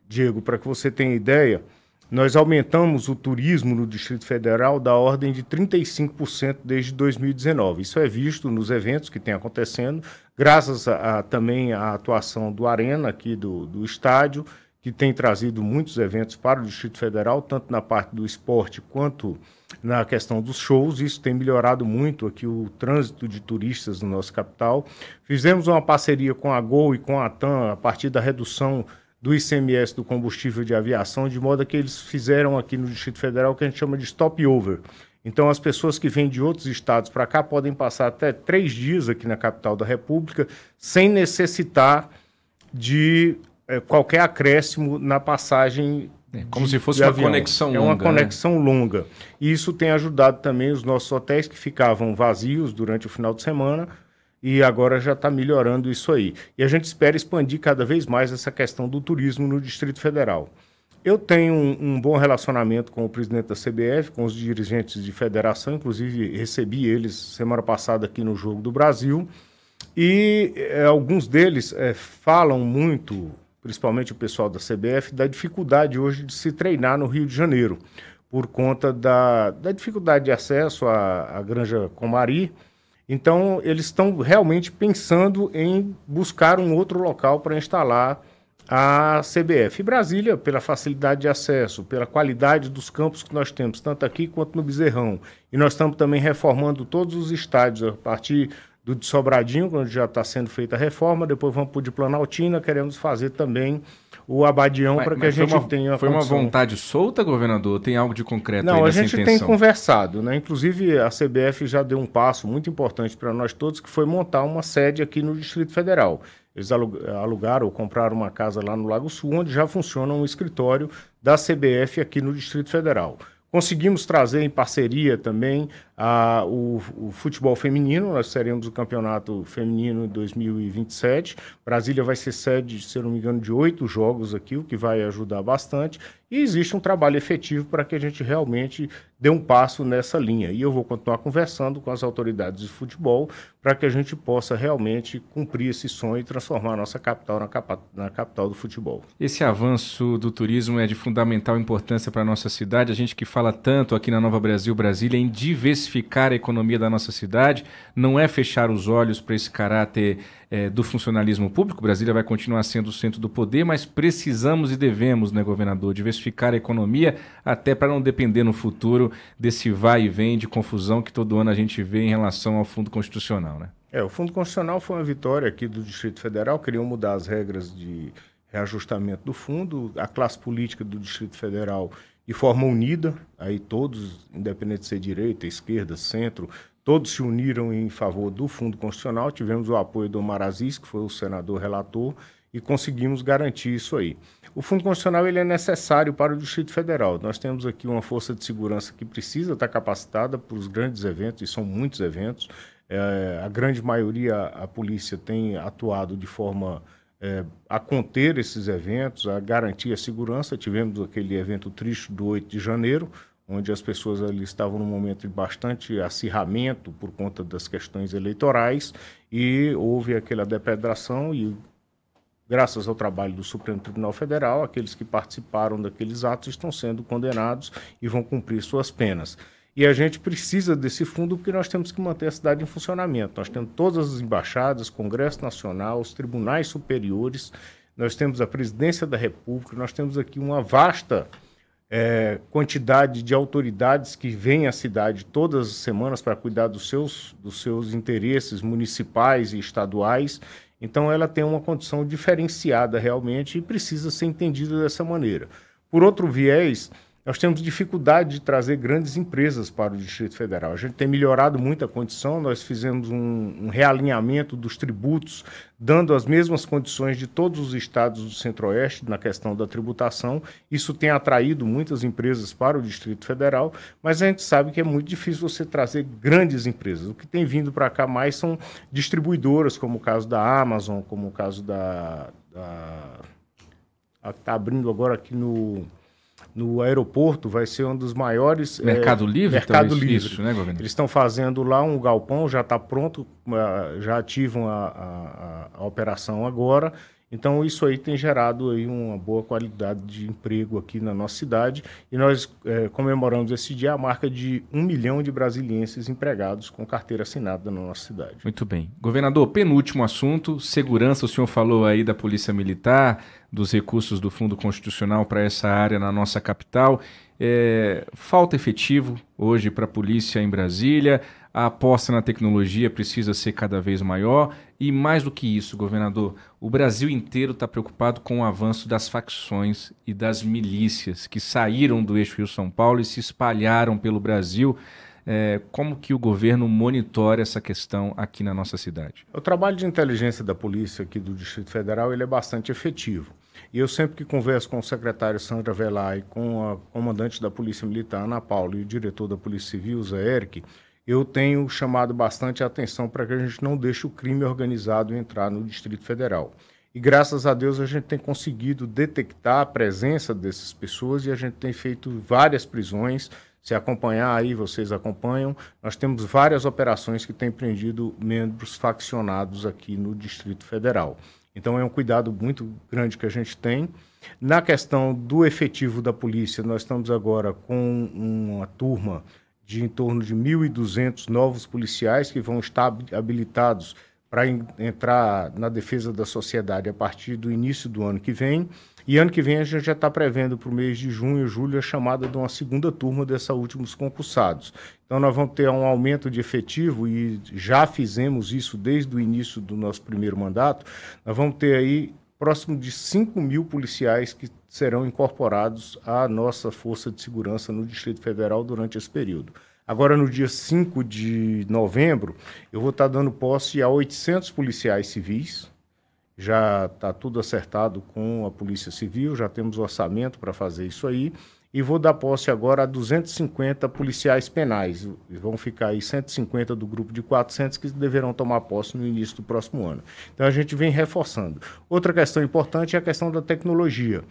Diego, para que você tenha ideia, nós aumentamos o turismo no Distrito Federal da ordem de 35% desde 2019. Isso é visto nos eventos que tem acontecendo, graças também à atuação do Arena, aqui do estádio, que tem trazido muitos eventos para o Distrito Federal, tanto na parte do esporte quanto na questão dos shows. Isso tem melhorado muito aqui o trânsito de turistas no nosso capital. Fizemos uma parceria com a Gol e com a TAM a partir da redução do ICMS do combustível de aviação, de modo que eles fizeram aqui no Distrito Federal o que a gente chama de stop-over. Então, as pessoas que vêm de outros estados para cá podem passar até 3 dias aqui na capital da República sem necessitar de qualquer acréscimo na passagem. Como se fosse uma conexão longa. É uma conexão longa. E isso tem ajudado também os nossos hotéis que ficavam vazios durante o final de semana, e agora já está melhorando isso aí. E a gente espera expandir cada vez mais essa questão do turismo no Distrito Federal. Eu tenho um bom relacionamento com o presidente da CBF, com os dirigentes de federação, inclusive recebi eles semana passada aqui no Jogo do Brasil, e alguns deles falam muito, principalmente o pessoal da CBF, da dificuldade hoje de se treinar no Rio de Janeiro, por conta da dificuldade de acesso à Granja Comari. Então, eles estão realmente pensando em buscar um outro local para instalar a CBF. E Brasília, pela facilidade de acesso, pela qualidade dos campos que nós temos, tanto aqui quanto no Bezerrão. E nós estamos também reformando todos os estádios, a partir do de Sobradinho, onde já está sendo feita a reforma, depois vamos para o de Planaltina, queremos fazer também o Abadião para que a gente tenha Foi uma vontade solta, governador? Tem algo de concreto aí nessa nessa intenção? Não, a gente tem conversado, né? Inclusive a CBF já deu um passo muito importante para nós todos, que foi montar uma sede aqui no Distrito Federal. Eles alugaram ou compraram uma casa lá no Lago Sul, onde já funciona um escritório da CBF aqui no Distrito Federal. Conseguimos trazer em parceria também o futebol feminino. Nós teremos o campeonato feminino em 2027. Brasília vai ser sede, se eu não me engano, de 8 jogos aqui, o que vai ajudar bastante. E existe um trabalho efetivo para que a gente realmente dê um passo nessa linha. E eu vou continuar conversando com as autoridades de futebol para que a gente possa realmente cumprir esse sonho e transformar a nossa capital na capital do futebol. Esse avanço do turismo é de fundamental importância para a nossa cidade. A gente que fala tanto aqui na Nova Brasil, Brasília, em diversificar a economia da nossa cidade, não é fechar os olhos para esse caráter do funcionalismo público. Brasília vai continuar sendo o centro do poder, mas precisamos e devemos, né, governador, diversificar a economia até para não depender no futuro desse vai e vem de confusão que todo ano a gente vê em relação ao Fundo Constitucional, né? O Fundo Constitucional foi uma vitória aqui do Distrito Federal, queriam mudar as regras de reajustamento do fundo, a classe política do Distrito Federal de forma unida, aí todos, independente de ser direita, esquerda, centro, todos se uniram em favor do Fundo Constitucional. Tivemos o apoio do Omar Aziz, que foi o senador relator, e conseguimos garantir isso aí. O Fundo Constitucional ele é necessário para o Distrito Federal. Nós temos aqui uma força de segurança que precisa estar capacitada para os grandes eventos, e são muitos eventos. A grande maioria, a polícia tem atuado de forma a conter esses eventos, a garantir a segurança. Tivemos aquele evento triste do 8 de janeiro, onde as pessoas ali estavam num momento de bastante acirramento por conta das questões eleitorais, e houve aquela depredação e, graças ao trabalho do Supremo Tribunal Federal, aqueles que participaram daqueles atos estão sendo condenados e vão cumprir suas penas. E a gente precisa desse fundo porque nós temos que manter a cidade em funcionamento. Nós temos todas as embaixadas, Congresso Nacional, os tribunais superiores, nós temos a Presidência da República, nós temos aqui uma vasta quantidade de autoridades que vêm à cidade todas as semanas para cuidar dos seus interesses municipais e estaduais. Então ela tem uma condição diferenciada realmente e precisa ser entendida dessa maneira. Por outro viés, nós temos dificuldade de trazer grandes empresas para o Distrito Federal. A gente tem melhorado muito a condição, nós fizemos um realinhamento dos tributos, dando as mesmas condições de todos os estados do Centro-Oeste na questão da tributação. Isso tem atraído muitas empresas para o Distrito Federal, mas a gente sabe que é muito difícil você trazer grandes empresas. O que tem vindo para cá mais são distribuidoras, como o caso da Amazon, como o caso a que está abrindo agora aqui no aeroporto, vai ser um dos maiores... Mercado Livre? Mercado Livre. Isso, né, governador? Eles estão fazendo lá um galpão, já está pronto, já ativam a operação agora. Então, isso aí tem gerado aí uma boa qualidade de emprego aqui na nossa cidade. E nós comemoramos esse dia a marca de 1 milhão de brasilienses empregados com carteira assinada na nossa cidade. Muito bem. Governador, penúltimo assunto, segurança. O senhor falou aí da Polícia Militar, dos recursos do Fundo Constitucional para essa área na nossa capital. Falta efetivo hoje para a polícia em Brasília, a aposta na tecnologia precisa ser cada vez maior e, mais do que isso, governador, o Brasil inteiro está preocupado com o avanço das facções e das milícias que saíram do eixo Rio-São Paulo e se espalharam pelo Brasil. Como que o governo monitora essa questão aqui na nossa cidade? O trabalho de inteligência da polícia aqui do Distrito Federal ele é bastante efetivo. E eu sempre que converso com o secretário Sandra Velay, com a comandante da Polícia Militar, Ana Paula, e o diretor da Polícia Civil, Zé Eric, eu tenho chamado bastante a atenção para que a gente não deixe o crime organizado entrar no Distrito Federal. e graças a Deus a gente tem conseguido detectar a presença dessas pessoas e a gente tem feito várias prisões. Se acompanhar aí, vocês acompanham, nós temos várias operações que têm prendido membros faccionados aqui no Distrito Federal. Então é um cuidado muito grande que a gente tem. Na questão do efetivo da polícia, nós estamos agora com uma turma de em torno de 1.200 novos policiais que vão estar habilitados para entrar na defesa da sociedade a partir do início do ano que vem. E ano que vem a gente já está prevendo para o mês de junho, julho, a chamada de uma segunda turma desses últimos concursados. Então nós vamos ter um aumento de efetivo e já fizemos isso desde o início do nosso primeiro mandato. Nós vamos ter aí próximo de 5.000 policiais que serão incorporados à nossa Força de Segurança no Distrito Federal durante esse período. Agora, no dia 5 de novembro, eu vou estar dando posse a 800 policiais civis. Já está tudo acertado com a Polícia Civil, já temos orçamento para fazer isso aí. E vou dar posse agora a 250 policiais penais. Vão ficar aí 150 do grupo de 400 que deverão tomar posse no início do próximo ano. Então a gente vem reforçando. Outra questão importante é a questão da tecnologia.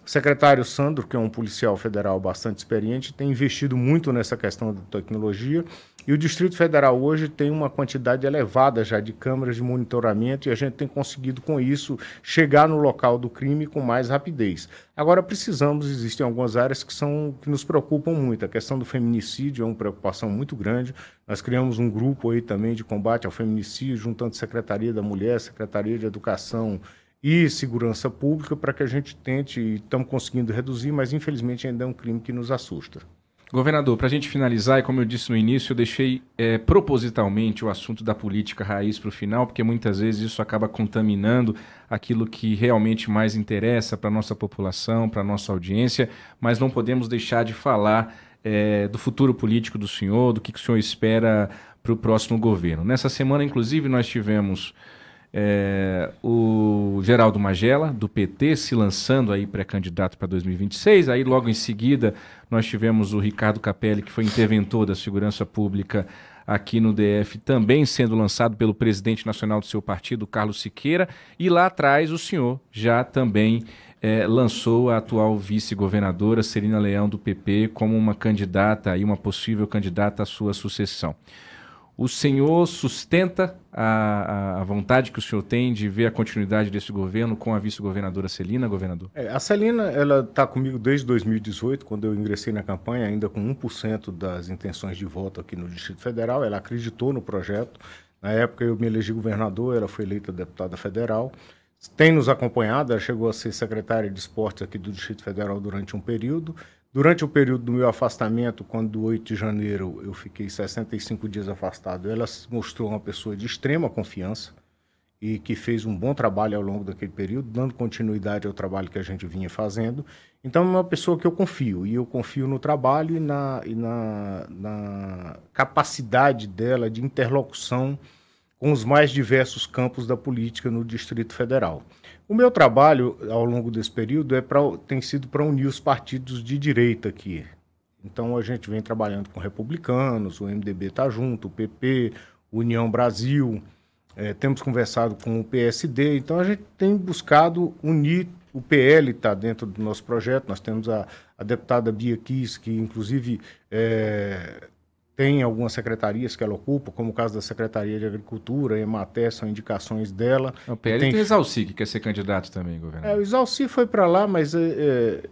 O secretário Sandro, que é um policial federal bastante experiente, tem investido muito nessa questão da tecnologia. E o Distrito Federal hoje tem uma quantidade elevada já de câmeras de monitoramento e a gente tem conseguido, com isso, chegar no local do crime com mais rapidez. Agora existem algumas áreas que nos preocupam muito. A questão do feminicídio é uma preocupação muito grande. Nós criamos um grupo aí também de combate ao feminicídio, juntando Secretaria da Mulher, Secretaria de Educação e Segurança Pública, para que a gente tente, e estamos conseguindo reduzir, mas infelizmente ainda é um crime que nos assusta. Governador, para a gente finalizar, e como eu disse no início, eu deixei propositalmente o assunto da política raiz para o final, porque muitas vezes isso acaba contaminando aquilo que realmente mais interessa para a nossa população, para a nossa audiência, mas não podemos deixar de falar do futuro político do senhor, do que o senhor espera para o próximo governo. Nessa semana, inclusive, nós tivemos o Geraldo Magela, do PT, se lançando aí pré-candidato para 2026. Aí, logo em seguida, nós tivemos o Ricardo Capelli, que foi interventor da Segurança Pública aqui no DF, também sendo lançado pelo presidente nacional do seu partido, Carlos Siqueira. E lá atrás, o senhor já também lançou a atual vice-governadora, Celina Leão, do PP, como uma candidata, aí, uma possível candidata à sua sucessão. O senhor sustenta a vontade que o senhor tem de ver a continuidade desse governo com a vice-governadora Celina, governador? A Celina, ela está comigo desde 2018, quando eu ingressei na campanha, ainda com 1% das intenções de voto aqui no Distrito Federal. Ela acreditou no projeto. Na época eu me elegi governador, ela foi eleita deputada federal. Tem nos acompanhado, ela chegou a ser secretária de esportes aqui do Distrito Federal durante um período. Durante o período do meu afastamento, quando do 8 de janeiro eu fiquei 65 dias afastado, ela se mostrou uma pessoa de extrema confiança e que fez um bom trabalho ao longo daquele período, dando continuidade ao trabalho que a gente vinha fazendo. Então é uma pessoa que eu confio, e eu confio no trabalho e na capacidade dela de interlocução com os mais diversos campos da política no Distrito Federal. O meu trabalho ao longo desse período tem sido para unir os partidos de direita aqui. Então a gente vem trabalhando com republicanos, o MDB está junto, o PP, União Brasil, temos conversado com o PSD, então a gente tem buscado unir. O PL está dentro do nosso projeto, nós temos a deputada Bia Kiss, que inclusive tem algumas secretarias que ela ocupa, como o caso da Secretaria de Agricultura, Emater, são indicações dela. O PL tem o Exalci, que quer ser candidato também, governador. O Exalci foi para lá, mas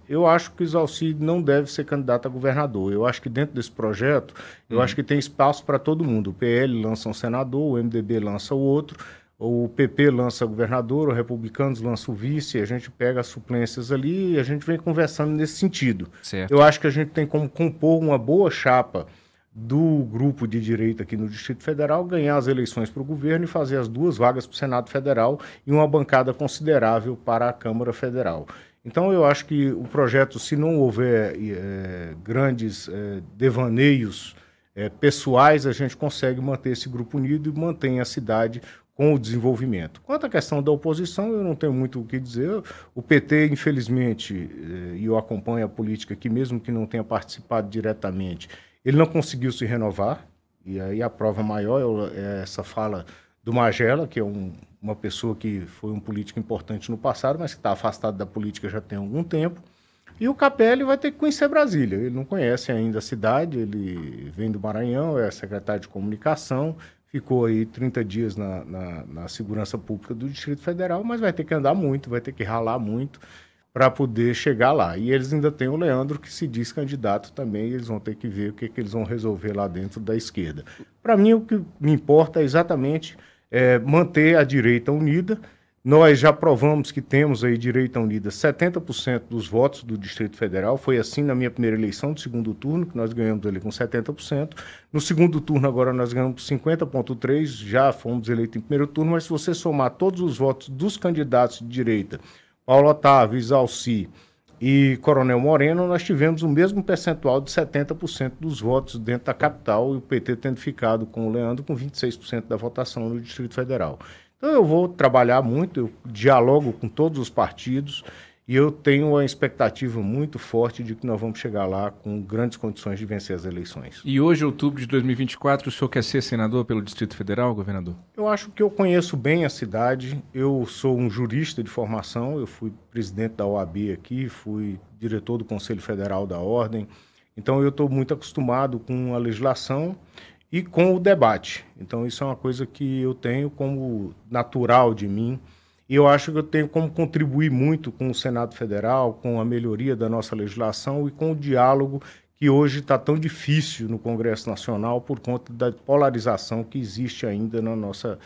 eu acho que o Exalci não deve ser candidato a governador. Eu acho que dentro desse projeto, eu acho que tem espaço para todo mundo. O PL lança um senador, o MDB lança o outro, o PP lança governador, os republicanos lançam o vice, a gente pega as suplências ali e a gente vem conversando nesse sentido. Certo. Eu acho que a gente tem como compor uma boa chapa do grupo de direita aqui no Distrito Federal, ganhar as eleições para o governo e fazer as 2 vagas para o Senado Federal e uma bancada considerável para a Câmara Federal. Então eu acho que o projeto, se não houver grandes devaneios pessoais, a gente consegue manter esse grupo unido e mantém a cidade com o desenvolvimento. Quanto à questão da oposição, eu não tenho muito o que dizer. O PT, infelizmente, e eu acompanho a política aqui, mesmo que não tenha participado diretamente, ele não conseguiu se renovar, e aí a prova maior é essa fala do Magela, que é um uma pessoa que foi um político importante no passado, mas que está afastado da política já tem algum tempo. E o Capelli vai ter que conhecer Brasília. Ele não conhece ainda a cidade, ele vem do Maranhão, é secretário de comunicação, ficou aí 30 dias na segurança pública do Distrito Federal, mas vai ter que andar muito, vai ter que ralar muito para poder chegar lá. E eles ainda têm o Leandro, que se diz candidato também, e eles vão ter que ver o que eles vão resolver lá dentro da esquerda. Para mim, o que me importa é exatamente manter a direita unida. Nós já provamos que temos aí direita unida 70% dos votos do Distrito Federal. Foi assim na minha primeira eleição do segundo turno, que nós ganhamos ali com 70%. No segundo turno agora nós ganhamos 50,3%, já fomos eleitos em primeiro turno, mas se você somar todos os votos dos candidatos de direita, Paulo Otávio, Isalci e Coronel Moreno, nós tivemos o mesmo percentual de 70% dos votos dentro da capital, e o PT tendo ficado com o Leandro com 26% da votação no Distrito Federal. Então eu vou trabalhar muito, eu dialogo com todos os partidos e eu tenho uma expectativa muito forte de que nós vamos chegar lá com grandes condições de vencer as eleições. E hoje, outubro de 2024, o senhor quer ser senador pelo Distrito Federal, governador? Eu acho que eu conheço bem a cidade, eu sou um jurista de formação, eu fui presidente da OAB aqui, fui diretor do Conselho Federal da Ordem, então eu estou muito acostumado com a legislação e com o debate. Então isso é uma coisa que eu tenho como natural de mim, e eu acho que eu tenho como contribuir muito com o Senado Federal, com a melhoria da nossa legislação e com o diálogo que hoje está tão difícil no Congresso Nacional por conta da polarização que existe ainda na nossa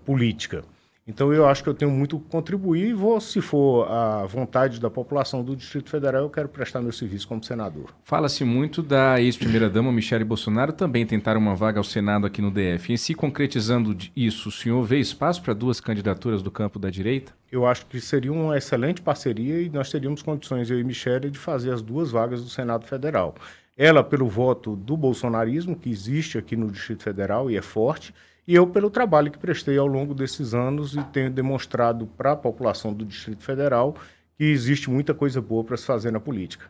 política. Então eu acho que eu tenho muito a contribuir e se for a vontade da população do Distrito Federal, eu quero prestar meu serviço como senador. Fala-se muito da ex-primeira-dama Michele Bolsonaro também tentar uma vaga ao Senado aqui no DF. Em si, concretizando isso, o senhor vê espaço para duas candidaturas do campo da direita? Eu acho que seria uma excelente parceria e nós teríamos condições, eu e Michele, de fazer as duas vagas do Senado Federal. Ela pelo voto do bolsonarismo, que existe aqui no Distrito Federal e é forte, e eu pelo trabalho que prestei ao longo desses anos e tenho demonstrado para a população do Distrito Federal que existe muita coisa boa para se fazer na política.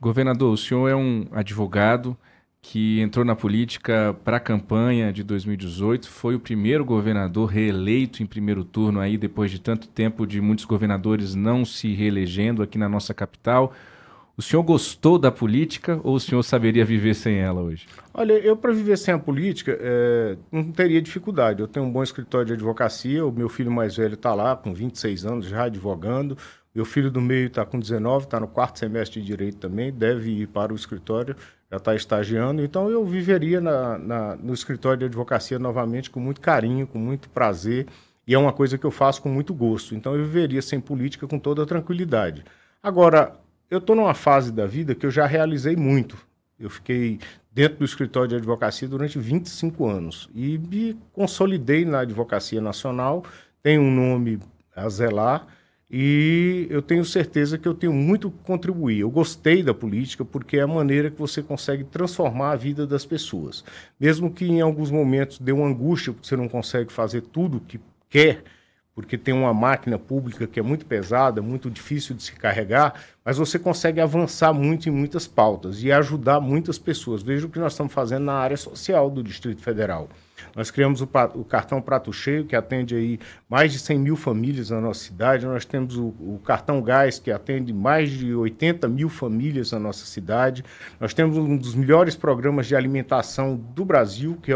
Governador, o senhor é um advogado que entrou na política para a campanha de 2018, foi o primeiro governador reeleito em primeiro turno aí, depois de tanto tempo de muitos governadores não se reelegendo aqui na nossa capital. O senhor gostou da política ou o senhor saberia viver sem ela hoje? Olha, eu para viver sem a política não teria dificuldade. Eu tenho um bom escritório de advocacia, o meu filho mais velho está lá com 26 anos já advogando, meu filho do meio está com 19, está no 4º semestre de Direito também, deve ir para o escritório, já está estagiando. Então eu viveria no escritório de advocacia novamente com muito carinho, com muito prazer, e é uma coisa que eu faço com muito gosto. Então eu viveria sem política com toda a tranquilidade. Agora, eu estou numa fase da vida que eu já realizei muito. Eu fiquei dentro do escritório de advocacia durante 25 anos e me consolidei na advocacia nacional, tenho um nome a zelar e eu tenho certeza que eu tenho muito a contribuir. Eu gostei da política porque é a maneira que você consegue transformar a vida das pessoas. Mesmo que em alguns momentos dê uma angústia porque você não consegue fazer tudo o que quer, porque tem uma máquina pública que é muito pesada, muito difícil de se carregar, mas você consegue avançar muito em muitas pautas e ajudar muitas pessoas. Veja o que nós estamos fazendo na área social do Distrito Federal. Nós criamos o cartão Prato Cheio, que atende aí mais de 100 mil famílias na nossa cidade. Nós temos o cartão Gás, que atende mais de 80 mil famílias na nossa cidade. Nós temos um dos melhores programas de alimentação do Brasil, que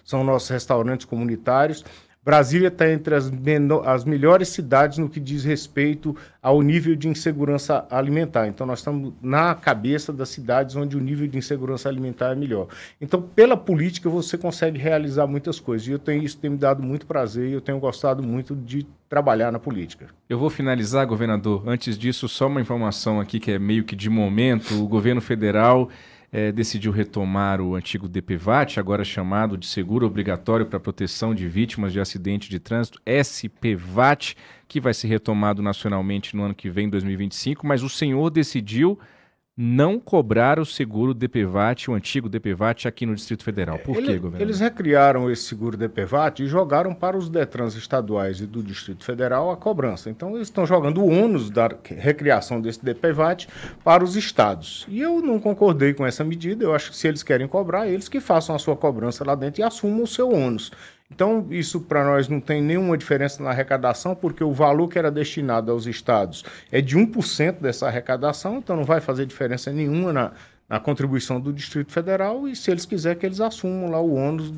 são nossos restaurantes comunitários. Brasília está entre as melhores cidades no que diz respeito ao nível de insegurança alimentar. Então, nós estamos na cabeça das cidades onde o nível de insegurança alimentar é melhor. Então, pela política, você consegue realizar muitas coisas. E isso tem me dado muito prazer e eu tenho gostado muito de trabalhar na política. Eu vou finalizar, governador. Antes disso, só uma informação aqui que é meio que de momento. O governo federal decidiu retomar o antigo DPVAT, agora chamado de Seguro Obrigatório para Proteção de Vítimas de Acidente de Trânsito, SPVAT, que vai ser retomado nacionalmente no ano que vem, 2025, mas o senhor decidiu não cobrar o seguro DPVAT, o antigo DPVAT, aqui no Distrito Federal. Por quê, governador? Eles recriaram esse seguro DPVAT e jogaram para os DETRANs estaduais e do Distrito Federal a cobrança. Então, eles estão jogando o ônus da recriação desse DPVAT para os estados. E eu não concordei com essa medida. Eu acho que se eles querem cobrar, eles que façam a sua cobrança lá dentro e assumam o seu ônus. Então, isso para nós não tem nenhuma diferença na arrecadação, porque o valor que era destinado aos estados é de 1% dessa arrecadação, então não vai fazer diferença nenhuma na contribuição do Distrito Federal, e se eles quiserem que eles assumam lá o ônus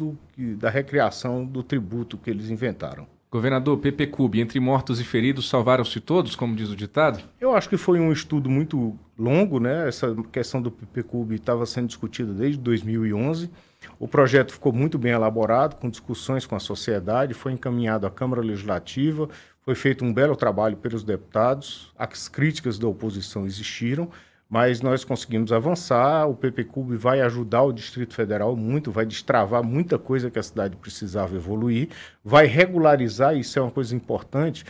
da recriação do tributo que eles inventaram. Governador, PPCub, entre mortos e feridos, salvaram-se todos, como diz o ditado? Eu acho que foi um estudo muito longo, né? Essa questão do PPCub estava sendo discutida desde 2011. O projeto ficou muito bem elaborado, com discussões com a sociedade, foi encaminhado à Câmara Legislativa, foi feito um belo trabalho pelos deputados, as críticas da oposição existiram, mas nós conseguimos avançar. O PPCub vai ajudar o Distrito Federal muito, vai destravar muita coisa que a cidade precisava evoluir, vai regularizar, isso é uma coisa importante,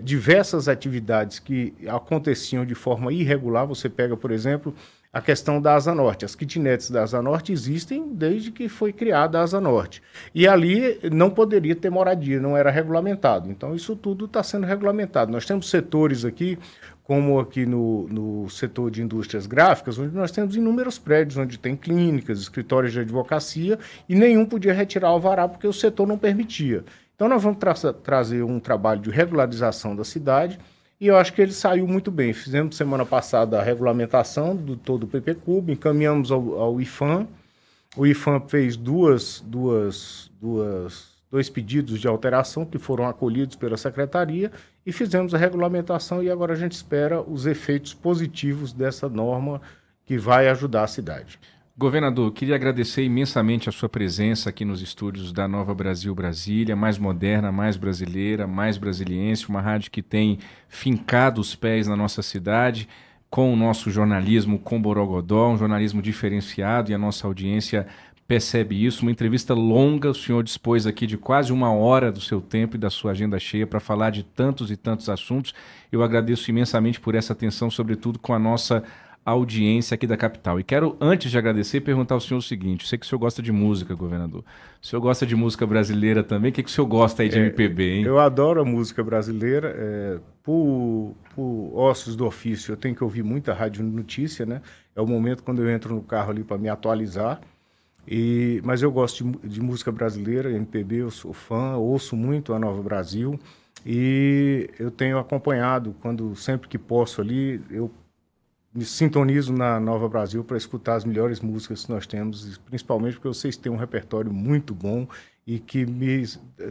diversas atividades que aconteciam de forma irregular. Você pega, por exemplo, a questão da Asa Norte. As kitnets da Asa Norte existem desde que foi criada a Asa Norte. E ali não poderia ter moradia, não era regulamentado. Então isso tudo está sendo regulamentado. Nós temos setores aqui, como aqui no setor de indústrias gráficas, onde nós temos inúmeros prédios, onde tem clínicas, escritórios de advocacia, e nenhum podia retirar o alvará porque o setor não permitia. Então nós vamos trazer um trabalho de regularização da cidade, e eu acho que ele saiu muito bem. Fizemos semana passada a regulamentação do todo o PPCub, encaminhamos ao IPHAN. O IPHAN fez dois pedidos de alteração que foram acolhidos pela Secretaria, e fizemos a regulamentação, e agora a gente espera os efeitos positivos dessa norma que vai ajudar a cidade. Governador, queria agradecer imensamente a sua presença aqui nos estúdios da Nova Brasil Brasília, mais moderna, mais brasileira, mais brasiliense, uma rádio que tem fincado os pés na nossa cidade, com o nosso jornalismo com Borogodó, um jornalismo diferenciado, e a nossa audiência percebe isso. Uma entrevista longa, o senhor dispôs aqui de quase 1 hora do seu tempo e da sua agenda cheia para falar de tantos e tantos assuntos. Eu agradeço imensamente por essa atenção, sobretudo com a nossa audiência aqui da capital. E quero, antes de agradecer, perguntar ao senhor o seguinte: sei que o senhor gosta de música, governador. O senhor gosta de música brasileira também? O que o senhor gosta aí de MPB, hein? Eu adoro a música brasileira. Por ossos do ofício, eu tenho que ouvir muita rádio notícia, né? É o momento quando eu entro no carro ali para me atualizar. Mas eu gosto de música brasileira, MPB, eu sou fã, ouço muito a Nova Brasil, e eu tenho acompanhado, sempre que posso ali, eu me sintonizo na Nova Brasil para escutar as melhores músicas que nós temos, principalmente porque vocês têm um repertório muito bom e que me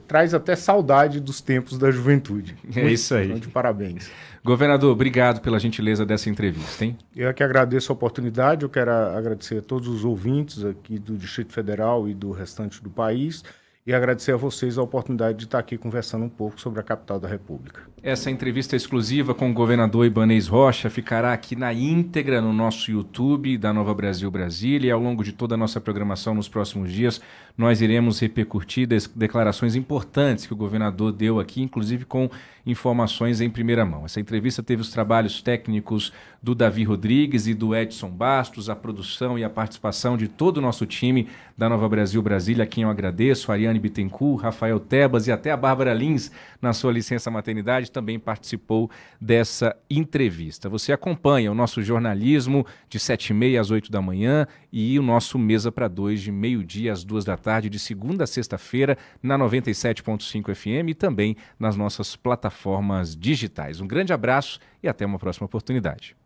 traz até saudade dos tempos da juventude. É isso aí. Então, de parabéns. Governador, obrigado pela gentileza dessa entrevista, hein? Eu é que agradeço a oportunidade, eu quero agradecer a todos os ouvintes aqui do Distrito Federal e do restante do país, e agradecer a vocês a oportunidade de estar aqui conversando um pouco sobre a capital da República. Essa entrevista exclusiva com o governador Ibanez Rocha ficará aqui na íntegra no nosso YouTube da Nova Brasil Brasília, e ao longo de toda a nossa programação nos próximos dias nós iremos repercutir declarações importantes que o governador deu aqui, inclusive com informações em primeira mão. Essa entrevista teve os trabalhos técnicos do Davi Rodrigues e do Edson Bastos, a produção e a participação de todo o nosso time da Nova Brasil Brasília, a quem eu agradeço, Ariane Bittencourt, Rafael Tebas e até a Bárbara Lins, na sua licença maternidade, também participou dessa entrevista. Você acompanha o nosso jornalismo de 7h30 às 8 da manhã e o nosso Mesa para 2 de meio-dia às 2 da tarde, de segunda a sexta-feira, na 97.5 FM e também nas nossas plataformas digitais. Um grande abraço e até uma próxima oportunidade.